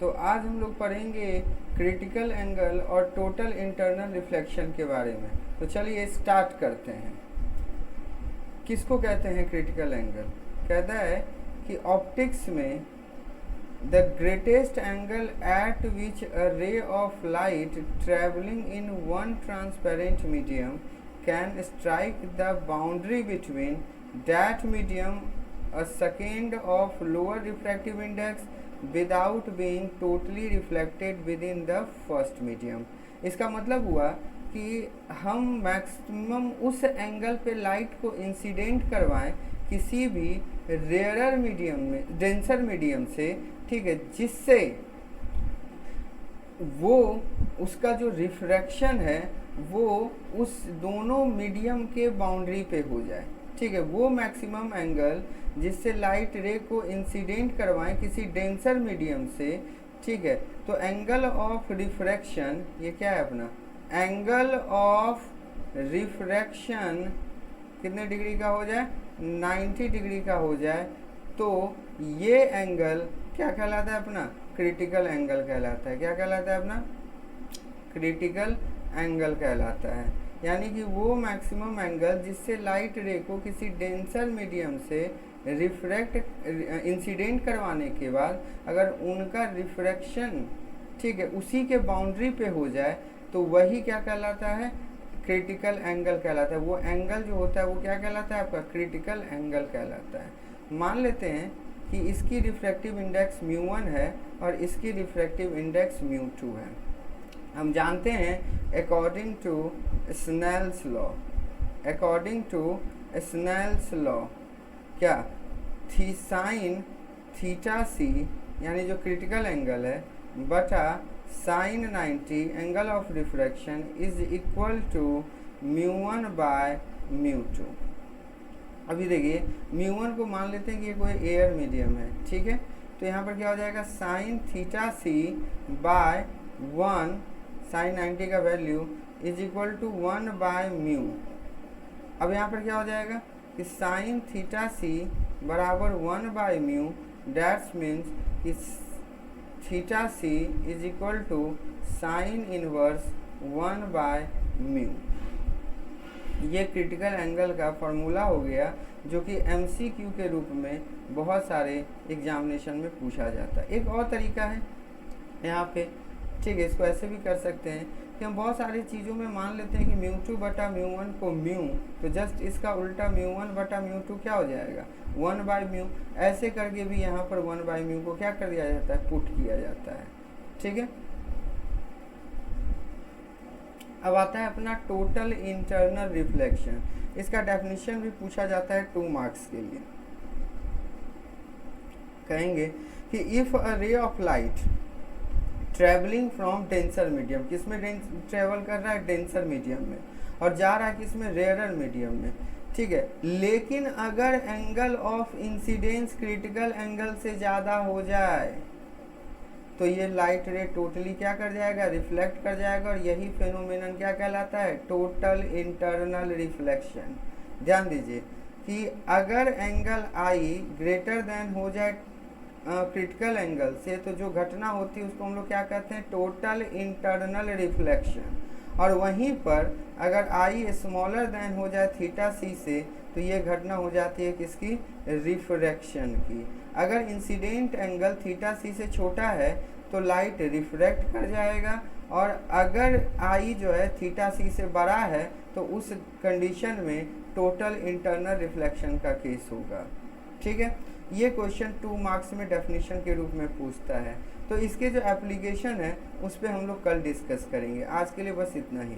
तो आज हम लोग पढ़ेंगे क्रिटिकल एंगल और टोटल इंटरनल रिफ्लेक्शन के बारे में। तो चलिए स्टार्ट करते हैं। किसको कहते हैं क्रिटिकल एंगल? कहता है कि ऑप्टिक्स में the greatest angle eight which a ray of light travelling in one transparent medium can strike the boundary between that medium a second of lower refractive index without being totally reflected within the first medium। इसका मतलब हुआ कि हम maximum उस angle पे light को incident करवाएं किसी भी रेयरर मीडियम में, डेंसर मीडियम से, ठीक है, जिससे वो उसका जो रिफ्रैक्शन है वो उस दोनों मीडियम के बाउंड्री पे हो जाए। ठीक है, वो मैक्सिमम एंगल जिससे लाइट रे को इंसिडेंट करवाएं किसी डेंसर मीडियम से। ठीक है, तो एंगल ऑफ रिफ्रैक्शन, ये क्या है अपना एंगल ऑफ रिफ्रैक्शन कितने डिग्री का हो जाए? 90 डिग्री का हो जाए। तो ये एंगल क्या कहलाता है? अपना क्रिटिकल एंगल कहलाता है। क्या कहलाता है? अपना क्रिटिकल एंगल कहलाता है। यानी कि वो मैक्सिमम एंगल जिससे लाइट रे को किसी डेंसर मीडियम से रिफ्रैक्ट इंसिडेंट करवाने के बाद अगर उनका रिफ्रैक्शन, ठीक है, उसी के बाउंड्री पे हो जाए तो वही क्या कहलाता है? क्रिटिकल एंगल कहलाता है। वो एंगल जो होता है वो क्या कहलाता है? आपका क्रिटिकल एंगल कहलाता है। मान लेते हैं कि इसकी रिफ्रैक्टिव इंडेक्स μ1 है और इसकी रिफ्रैक्टिव इंडेक्स μ2 है। हम जानते हैं according to Snell's law, according to Snell's law क्या थी साइन थीटा सी, यानी जो क्रिटिकल एंगल है, बटा sine 90 angle of refraction is equal to μ1 by μ2। अभी देखिए μ1 को मान लेते हैं कि ये कोई एयर मीडियम है। ठीक है, तो यहाँ पर क्या हो जाएगा? Sine theta C by 1, sine 90 का value is equal to 1 by mu. अब यहाँ पर क्या हो जाएगा कि साइन थीटा सी बराबर 1 बाय म्यू, डैट्स मीन्स कि theta C is equal to sine inverse 1 by mu. ये क्रिटिकल एंगल का फॉर्मूला हो गया जो कि MCQ के रूप में बहुत सारे एग्जामिनेशन में पूछा जाता है। एक और तरीका है यहाँ पे, ठीक है, इसको ऐसे भी कर सकते हैं कि हम बहुत सारी चीज़ों में मान लेते हैं कि μ2 बटा μ1 को म्यू, तो जस्ट इसका उल्टा μ1 बटा μ2 क्या हो जाएगा? 1 बाय म्यू। ऐसे करके भी यहाँ पर 1 बाय म्यू को क्या कर दिया जाता है? पुट किया जाता है। ठीक है, अब आता है अपना टोटल इंटरनल रिफ्लेक्शन। इसका डेफिनेशन भी पूछा जाता है 2 मार्क्स के लिए। कहेंगे कि if a ray of light travelling from denser medium, किसमें ट्रेवल कर रहा है? डेंसर मीडियम में, और जा रहा है किसमें? रेयरर मीडियम में। ठीक है, लेकिन अगर angle of incidence critical angle से ज़्यादा हो जाए तो ये लाइट रे टोटली क्या कर जाएगा? रिफ्लेक्ट कर जाएगा, और यही फेनोमेनन क्या कहलाता है? Total internal reflection. ध्यान दीजिए कि अगर एंगल आई ग्रेटर देन हो जाए क्रिटिकल एंगल से, तो जो घटना होती है उसको हम लोग क्या कहते हैं? Total internal reflection. और वहीं पर अगर आई स्मॉलर देन हो जाए थीटा सी से, तो ये घटना हो जाती है किसकी? रिफ्रैक्शन की। अगर इंसिडेंट एंगल थीटा सी से छोटा है तो लाइट रिफ्रैक्ट कर जाएगा, और अगर आई जो है थीटा सी से बड़ा है तो उस कंडीशन में टोटल इंटरनल रिफ्लेक्शन का केस होगा। ठीक है, ये क्वेश्चन 2 मार्क्स में डेफिनेशन के रूप में पूछता है। तो इसके जो एप्लीकेशन है उस पर हम लोग कल डिस्कस करेंगे। आज के लिए बस इतना ही।